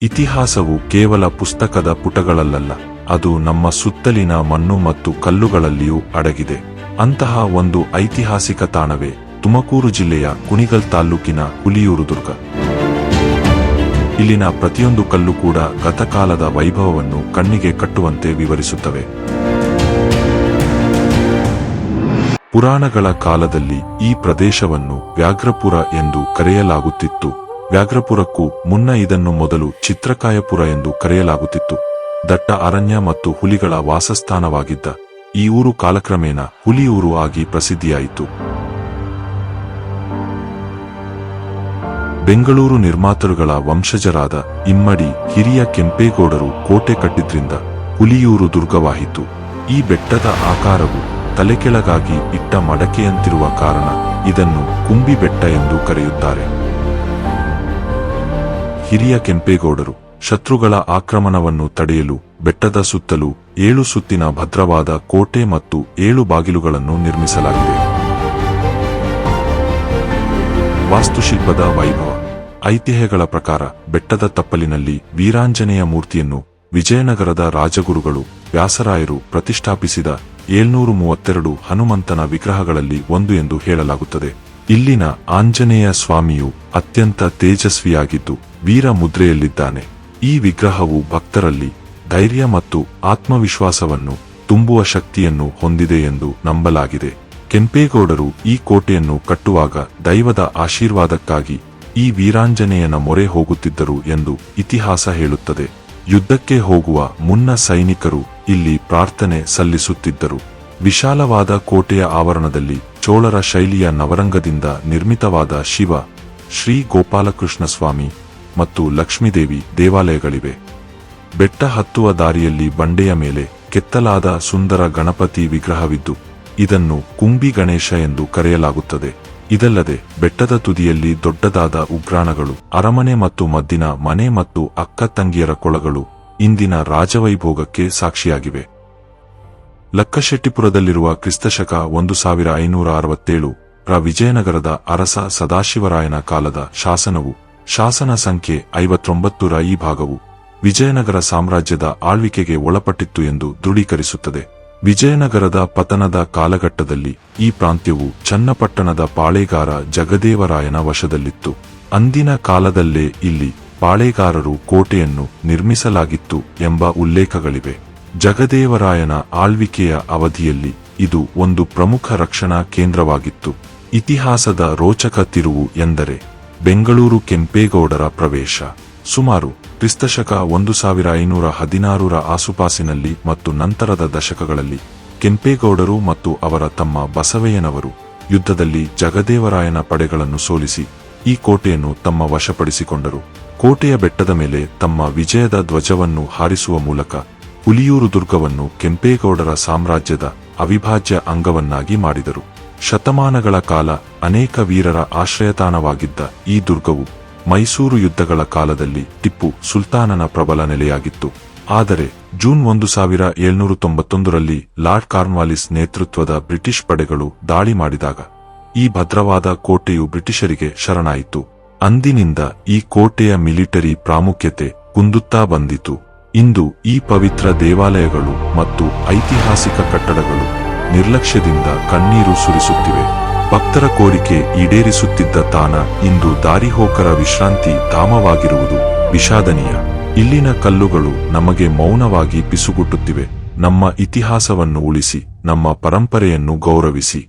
ಇತಿಹಾಸವು ಕೇವಲ ಪುಸ್ತಕದ ಪುಟಗಳಲ್ಲ, ಅದು ನಮ್ಮ ಸುತ್ತಲಿನ ಮಣ್ಣು ಮತ್ತು ಕಲ್ಲುಗಳಲ್ಲಿಯೂ ಅಡಗಿದೆ. ಅಂತಹ ಒಂದು ಐತಿಹಾಸಿಕ ತಾಣವೇ ತುಮಕೂರು ಜಿಲ್ಲೆಯ ಕುಣಿಗಲ್ ತಾಲ್ಲೂಕಿನ ಹುಲಿಯೂರು ದುರ್ಗ. ಇಲ್ಲಿನ ಪ್ರತಿಯೊಂದು ಕಲ್ಲು ಕೂಡ ಗತಕಾಲದ ವೈಭವವನ್ನು ಕಣ್ಣಿಗೆ ಕಟ್ಟುವಂತೆ ವಿವರಿಸುತ್ತವೆ. ಪುರಾಣಗಳ ಕಾಲದಲ್ಲಿ ಈ ಪ್ರದೇಶವನ್ನು ವ್ಯಾಘ್ರಪುರ ಎಂದು ಕರೆಯಲಾಗುತ್ತಿತ್ತು. ವ್ಯಾಘ್ರಪುರಕ್ಕೂ ಮುನ್ನ ಇದನ್ನು ಮೊದಲು ಚಿತ್ರಕಾಯಪುರ ಎಂದು ಕರೆಯಲಾಗುತ್ತಿತ್ತು. ದಟ್ಟ ಅರಣ್ಯ ಮತ್ತು ಹುಲಿಗಳ ವಾಸಸ್ಥಾನವಾಗಿದ್ದ ಈ ಊರು ಕಾಲಕ್ರಮೇಣ ಹುಲಿಯೂರು ಆಗಿ ಪ್ರಸಿದ್ಧಿಯಾಯಿತು. ಬೆಂಗಳೂರು ನಿರ್ಮಾತೃಗಳ ವಂಶಜರಾದ ಇಮ್ಮಡಿ ಹಿರಿಯ ಕೆಂಪೇಗೌಡರು ಕೋಟೆ ಕಟ್ಟಿದ್ರಿಂದ ಹುಲಿಯೂರು ದುರ್ಗವಾಯಿತು. ಈ ಬೆಟ್ಟದ ಆಕಾರವು ತಲೆಕೆಳಗಾಗಿ ಇಟ್ಟ ಮಡಕೆಯಂತಿರುವ ಕಾರಣ ಇದನ್ನು ಕುಂಬಿ ಬೆಟ್ಟ ಎಂದು ಕರೆಯುತ್ತಾರೆ. ಹಿರಿಯ ಕೆಂಪೇಗೌಡರು ಶತ್ರುಗಳ ಆಕ್ರಮಣವನ್ನು ತಡೆಯಲು ಬೆಟ್ಟದ ಸುತ್ತಲೂ 7 ಸುತ್ತಿನ ಭದ್ರವಾದ ಕೋಟೆ ಮತ್ತು 7 ಬಾಗಿಲುಗಳನ್ನು ನಿರ್ಮಿಸಲಾಗಿದೆ. ವಾಸ್ತುಶಿಲ್ಪದ ವೈಭವ. ಐತಿಹ್ಯಗಳ ಪ್ರಕಾರ ಬೆಟ್ಟದ ತಪ್ಪಲಿನಲ್ಲಿ ವೀರಾಂಜನೇಯ ಮೂರ್ತಿಯನ್ನು ವಿಜಯನಗರದ ರಾಜಗುರುಗಳು ವ್ಯಾಸರಾಯರು ಪ್ರತಿಷ್ಠಾಪಿಸಿದ 732 ಹನುಮಂತನ ವಿಗ್ರಹಗಳಲ್ಲಿ ಒಂದು ಎಂದು ಹೇಳಲಾಗುತ್ತದೆ. ಇಲ್ಲಿನ ಆಂಜನೇಯ ಸ್ವಾಮಿಯು ಅತ್ಯಂತ ತೇಜಸ್ವಿಯಾಗಿದ್ದು ವೀರ ಮುದ್ರೆಯಲ್ಲಿದ್ದಾನೆ. ಈ ವಿಗ್ರಹವು ಭಕ್ತರಲ್ಲಿ ಧೈರ್ಯ ಮತ್ತು ಆತ್ಮವಿಶ್ವಾಸವನ್ನು ತುಂಬುವ ಶಕ್ತಿಯನ್ನು ಹೊಂದಿದೆ ಎಂದು ನಂಬಲಾಗಿದೆ. ಕೆಂಪೇಗೌಡರು ಈ ಕೋಟೆಯನ್ನು ಕಟ್ಟುವಾಗ ದೈವದ ಆಶೀರ್ವಾದಕ್ಕಾಗಿ ಈ ವೀರಾಂಜನೇಯನ ಮೊರೆ ಹೋಗುತ್ತಿದ್ದರು ಎಂದು ಇತಿಹಾಸ ಹೇಳುತ್ತದೆ. ಯುದ್ಧಕ್ಕೆ ಹೋಗುವ ಮುನ್ನ ಸೈನಿಕರು ಇಲ್ಲಿ ಪ್ರಾರ್ಥನೆ ಸಲ್ಲಿಸುತ್ತಿದ್ದರು. ವಿಶಾಲವಾದ ಕೋಟೆಯ ಆವರಣದಲ್ಲಿ ಚೋಳರ ಶೈಲಿಯ ನವರಂಗದಿಂದ ನಿರ್ಮಿತವಾದ ಶಿವ, ಶ್ರೀ ಗೋಪಾಲಕೃಷ್ಣ ಸ್ವಾಮಿ ಮತ್ತು ಲಕ್ಷ್ಮೀದೇವಿ ದೇವಾಲಯಗಳಿವೆ. ಬೆಟ್ಟ ಹತ್ತುವ ದಾರಿಯಲ್ಲಿ ಬಂಡೆಯ ಮೇಲೆ ಕೆತ್ತಲಾದ ಸುಂದರ ಗಣಪತಿ ವಿಗ್ರಹವಿದ್ದು ಇದನ್ನು ಕುಂಬಿ ಗಣೇಶ ಎಂದು ಕರೆಯಲಾಗುತ್ತದೆ. ಇದಲ್ಲದೆ ಬೆಟ್ಟದ ತುದಿಯಲ್ಲಿ ದೊಡ್ಡದಾದ ಉಗ್ರಾಣಗಳು, ಅರಮನೆ ಮತ್ತು ಮದ್ದಿನ ಮನೆ ಮತ್ತು ಅಕ್ಕ ತಂಗಿಯರ ಕೊಳಗಳು ಇಂದಿನ ರಾಜವೈಭೋಗಕ್ಕೆ ಸಾಕ್ಷಿಯಾಗಿವೆ. ಲಕ್ಕಶೆಟ್ಟಿಪುರದಲ್ಲಿರುವ ಕ್ರಿಸ್ತಶಕ 1567 ರ ವಿಜಯನಗರದ ಅರಸ ಸದಾಶಿವರಾಯನ ಕಾಲದ ಶಾಸನವು ಶಾಸನ ಸಂಖ್ಯೆ 59 ರ ಈ ಭಾಗವು ವಿಜಯನಗರ ಸಾಮ್ರಾಜ್ಯದ ಆಳ್ವಿಕೆಗೆ ಒಳಪಟ್ಟಿತ್ತು ಎಂದು ದೃಢೀಕರಿಸುತ್ತದೆ. ವಿಜಯನಗರದ ಪತನದ ಕಾಲಘಟ್ಟದಲ್ಲಿ ಈ ಪ್ರಾಂತ್ಯವು ಚನ್ನಪಟ್ಟಣದ ಪಾಳೇಗಾರ ಜಗದೇವರಾಯನ ವಶದಲ್ಲಿತ್ತು. ಅಂದಿನ ಕಾಲದಲ್ಲೇ ಇಲ್ಲಿ ಪಾಳೇಗಾರರು ಕೋಟೆಯನ್ನು ನಿರ್ಮಿಸಲಾಗಿತ್ತು ಎಂಬ ಉಲ್ಲೇಖಗಳಿವೆ. ಜಗದೇವರಾಯನ ಆಳ್ವಿಕೆಯ ಅವಧಿಯಲ್ಲಿ ಇದು ಒಂದು ಪ್ರಮುಖ ರಕ್ಷಣಾ ಕೇಂದ್ರವಾಗಿತ್ತು. ಇತಿಹಾಸದ ರೋಚಕ ತಿರುವು ಎಂದರೆ ಬೆಂಗಳೂರು ಕೆಂಪೇಗೌಡರ ಪ್ರವೇಶ. ಸುಮಾರು ಕ್ರಿಸ್ತಶಕ 1516 ರ ಆಸುಪಾಸಿನಲ್ಲಿ ಮತ್ತು ನಂತರದ ದಶಕಗಳಲ್ಲಿ ಕೆಂಪೇಗೌಡರು ಮತ್ತು ಅವರ ತಮ್ಮ ಬಸವಯ್ಯನವರು ಯುದ್ಧದಲ್ಲಿ ಜಗದೇವರಾಯನ ಪಡೆಗಳನ್ನು ಸೋಲಿಸಿ ಈ ಕೋಟೆಯನ್ನು ತಮ್ಮ ವಶಪಡಿಸಿಕೊಂಡರು. ಕೋಟೆಯ ಬೆಟ್ಟದ ಮೇಲೆ ತಮ್ಮ ವಿಜಯದ ಧ್ವಜವನ್ನು ಹಾರಿಸುವ ಮೂಲಕ ಹುಲಿಯೂರು ದುರ್ಗವನ್ನು ಕೆಂಪೇಗೌಡರ ಸಾಮ್ರಾಜ್ಯದ ಅವಿಭಾಜ್ಯ ಅಂಗವನ್ನಾಗಿ ಮಾಡಿದರು. ಶತಮಾನಗಳ ಕಾಲ ಅನೇಕ ವೀರರ ಆಶ್ರಯತಾಣವಾಗಿದ್ದ ಈ ದುರ್ಗವು ಮೈಸೂರು ಯುದ್ಧಗಳ ಕಾಲದಲ್ಲಿ ಟಿಪ್ಪು ಸುಲ್ತಾನನ ಪ್ರಬಲ ನೆಲೆಯಾಗಿತ್ತು. ಆದರೆ ಜೂನ್ 1791 ರಲ್ಲಿ ಲಾರ್ಡ್ ಕಾರ್ನ್ವಾಲಿಸ್ ನೇತೃತ್ವದ ಬ್ರಿಟಿಷ್ ಪಡೆಗಳು ದಾಳಿ ಮಾಡಿದಾಗ ಈ ಭದ್ರವಾದ ಕೋಟೆಯು ಬ್ರಿಟಿಷರಿಗೆ ಶರಣಾಯಿತು. ಅಂದಿನಿಂದ ಈ ಕೋಟೆಯ ಮಿಲಿಟರಿ ಪ್ರಾಮುಖ್ಯತೆ ಕುಂದುತ್ತಾ ಬಂದಿತು. ಇಂದು ಈ ಪವಿತ್ರ ದೇವಾಲಯಗಳು ಮತ್ತು ಐತಿಹಾಸಿಕ ಕಟ್ಟಡಗಳು ನಿರ್ಲಕ್ಷ್ಯದಿಂದ ಕಣ್ಣೀರು ಸುರಿಸುತ್ತಿವೆ. ಭಕ್ತರ ಕೋರಿಕೆ ಈಡೇರಿಸುತ್ತಿದ್ದ ತಾಣ ಇಂದು ದಾರಿಹೋಕರ ವಿಶ್ರಾಂತಿ ಧಾಮವಾಗಿರುವುದು ವಿಷಾದನೀಯ. ಇಲ್ಲಿನ ಕಲ್ಲುಗಳು ನಮಗೆ ಮೌನವಾಗಿ ಪಿಸುಗುಟ್ಟುತ್ತಿವೆ. ನಮ್ಮ ಇತಿಹಾಸವನ್ನು ಉಳಿಸಿ, ನಮ್ಮ ಪರಂಪರೆಯನ್ನು ಗೌರವಿಸಿ.